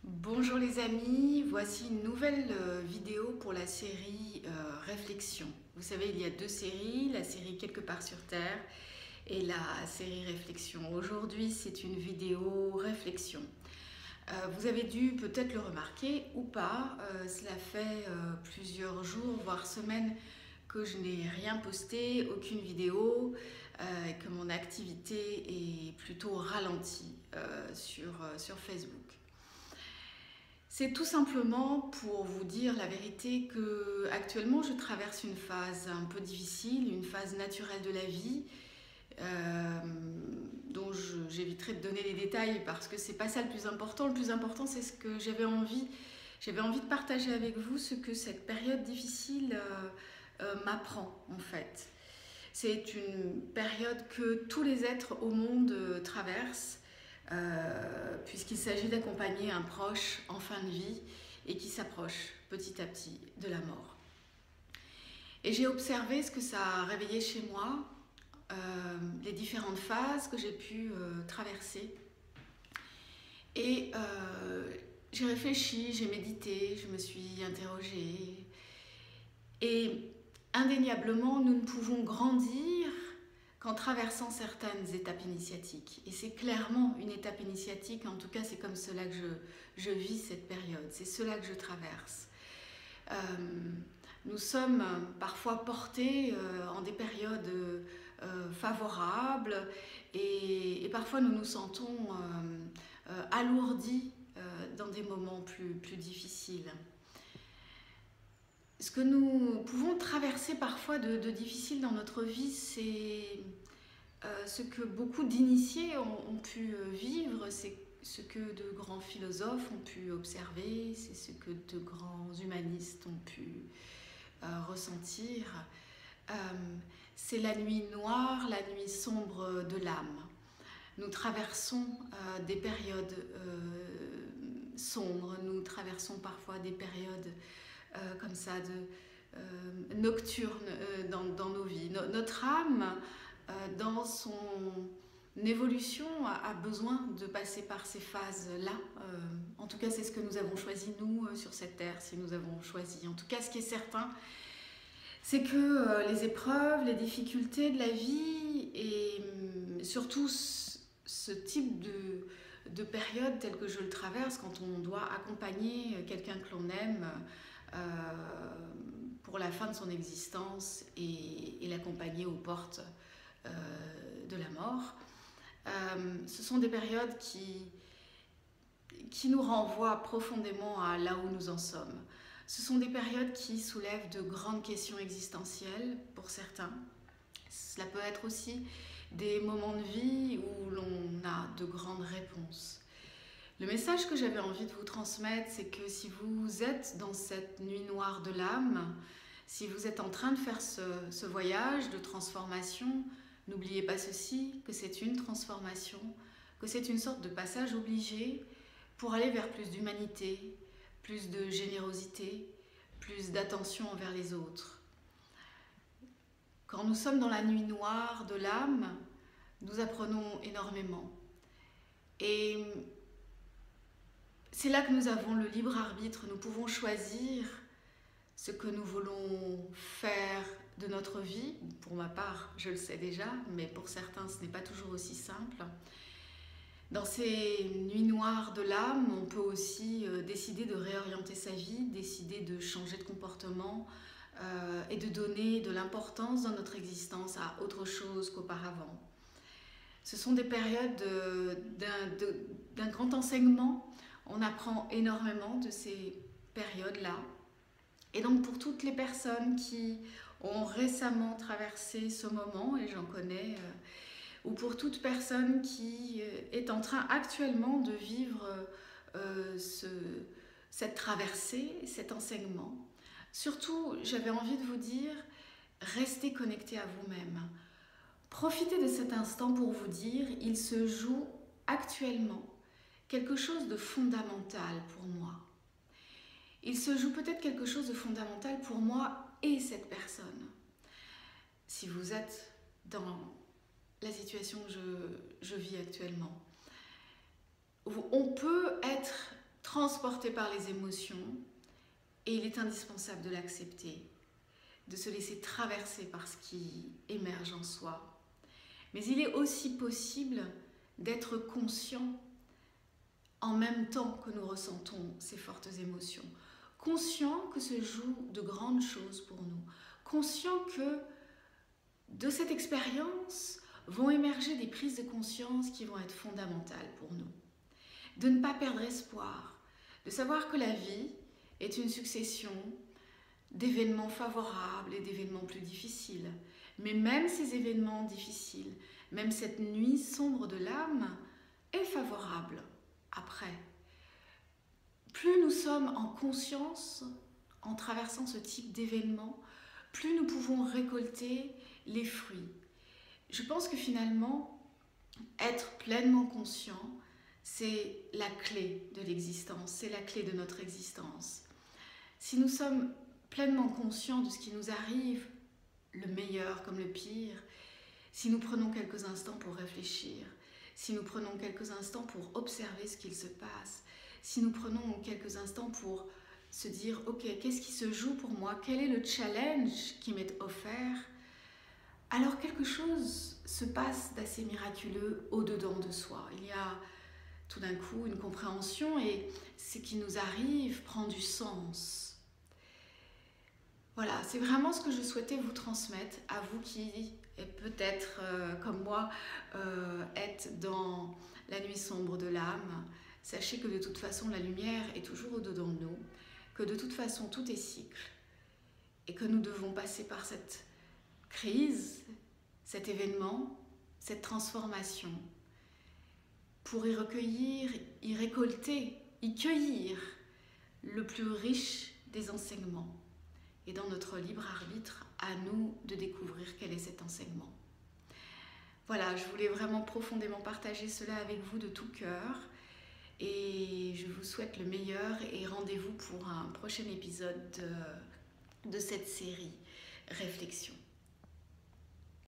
Bonjour les amis, voici une nouvelle vidéo pour la série Réflexion. Vous savez, il y a deux séries, la série Quelque part sur Terre et la série Réflexion. Aujourd'hui, c'est une vidéo Réflexion. Vous avez dû peut-être le remarquer ou pas, cela fait plusieurs jours, voire semaines que je n'ai rien posté, aucune vidéo, et que mon activité est plutôt ralentie sur Facebook. C'est tout simplement pour vous dire la vérité que actuellement je traverse une phase un peu difficile, une phase naturelle de la vie, dont j'éviterai de donner les détails parce que c'est pas ça le plus important. Le plus important, c'est ce que j'avais envie de partager avec vous, ce que cette période difficile m'apprend en fait. C'est une période que tous les êtres au monde traversent, puisqu'il s'agit d'accompagner un proche en fin de vie et qui s'approche petit à petit de la mort. Et j'ai observé ce que ça a réveillé chez moi, les différentes phases que j'ai pu traverser. Et j'ai réfléchi, j'ai médité, je me suis interrogée. Et indéniablement, nous ne pouvons grandir qu'en traversant certaines étapes initiatiques. Et c'est clairement une étape initiatique, en tout cas c'est comme cela que je vis cette période, c'est cela que je traverse. Nous sommes parfois portés en des périodes favorables et parfois nous nous sentons alourdis dans des moments plus difficiles. Ce que nous pouvons traverser parfois de difficile dans notre vie, c'est ce que beaucoup d'initiés ont pu vivre, c'est ce que de grands philosophes ont pu observer, c'est ce que de grands humanistes ont pu ressentir. C'est la nuit noire, la nuit sombre de l'âme. Nous traversons des périodes sombres, nous traversons parfois des périodes comme ça, nocturne dans nos vies. Notre âme, dans son évolution, a besoin de passer par ces phases-là. En tout cas, c'est ce que nous avons choisi, nous, sur cette terre, si nous avons choisi. En tout cas, ce qui est certain, c'est que les épreuves, les difficultés de la vie, et surtout ce type de période telle que je le traverse, quand on doit accompagner quelqu'un que l'on aime, pour la fin de son existence et l'accompagner aux portes de la mort. Ce sont des périodes qui nous renvoient profondément à là où nous en sommes. Ce sont des périodes qui soulèvent de grandes questions existentielles pour certains. Cela peut être aussi des moments de vie où l'on a de grandes réponses. Le message que j'avais envie de vous transmettre, c'est que si vous êtes dans cette nuit noire de l'âme, si vous êtes en train de faire ce voyage de transformation, n'oubliez pas ceci, que c'est une transformation, que c'est une sorte de passage obligé pour aller vers plus d'humanité, plus de générosité, plus d'attention envers les autres. Quand nous sommes dans la nuit noire de l'âme, nous apprenons énormément. Et c'est là que nous avons le libre arbitre, nous pouvons choisir ce que nous voulons faire de notre vie. Pour ma part, je le sais déjà, mais pour certains, ce n'est pas toujours aussi simple. Dans ces nuits noires de l'âme, on peut aussi décider de réorienter sa vie, décider de changer de comportement et de donner de l'importance dans notre existence à autre chose qu'auparavant. Ce sont des périodes d'un grand enseignement. On apprend énormément de ces périodes-là. Et donc pour toutes les personnes qui ont récemment traversé ce moment, et j'en connais, ou pour toute personne qui est en train actuellement de vivre cette traversée, cet enseignement, surtout j'avais envie de vous dire, restez connectés à vous-même. Profitez de cet instant pour vous dire, il se joue actuellement quelque chose de fondamental pour moi. Il se joue peut-être quelque chose de fondamental pour moi et cette personne. Si vous êtes dans la situation que je vis actuellement, on peut être transporté par les émotions et il est indispensable de l'accepter, de se laisser traverser par ce qui émerge en soi. Mais il est aussi possible d'être conscient en même temps que nous ressentons ces fortes émotions, conscient que se jouent de grandes choses pour nous, conscient que de cette expérience vont émerger des prises de conscience qui vont être fondamentales pour nous. De ne pas perdre espoir, de savoir que la vie est une succession d'événements favorables et d'événements plus difficiles. Mais même ces événements difficiles, même cette nuit sombre de l'âme est favorable après. Plus nous sommes en conscience en traversant ce type d'événements, plus nous pouvons récolter les fruits. Je pense que finalement, être pleinement conscient, c'est la clé de l'existence, c'est la clé de notre existence. Si nous sommes pleinement conscients de ce qui nous arrive, le meilleur comme le pire, si nous prenons quelques instants pour réfléchir, si nous prenons quelques instants pour observer ce qu'il se passe, si nous prenons quelques instants pour se dire « Ok, qu'est-ce qui se joue pour moi? Quel est le challenge qui m'est offert ?» Alors quelque chose se passe d'assez miraculeux au-dedans de soi. Il y a tout d'un coup une compréhension et ce qui nous arrive prend du sens. Voilà, c'est vraiment ce que je souhaitais vous transmettre à vous qui, peut-être comme moi, êtes dans la nuit sombre de l'âme. Sachez que de toute façon, la lumière est toujours au-dedans de nous, que de toute façon, tout est cycle et que nous devons passer par cette crise, cet événement, cette transformation pour y recueillir, y récolter, y cueillir le plus riche des enseignements. Et dans notre libre arbitre, à nous de découvrir quel est cet enseignement. Voilà, je voulais vraiment profondément partager cela avec vous de tout cœur. Et je vous souhaite le meilleur et rendez-vous pour un prochain épisode de cette série Réflexion.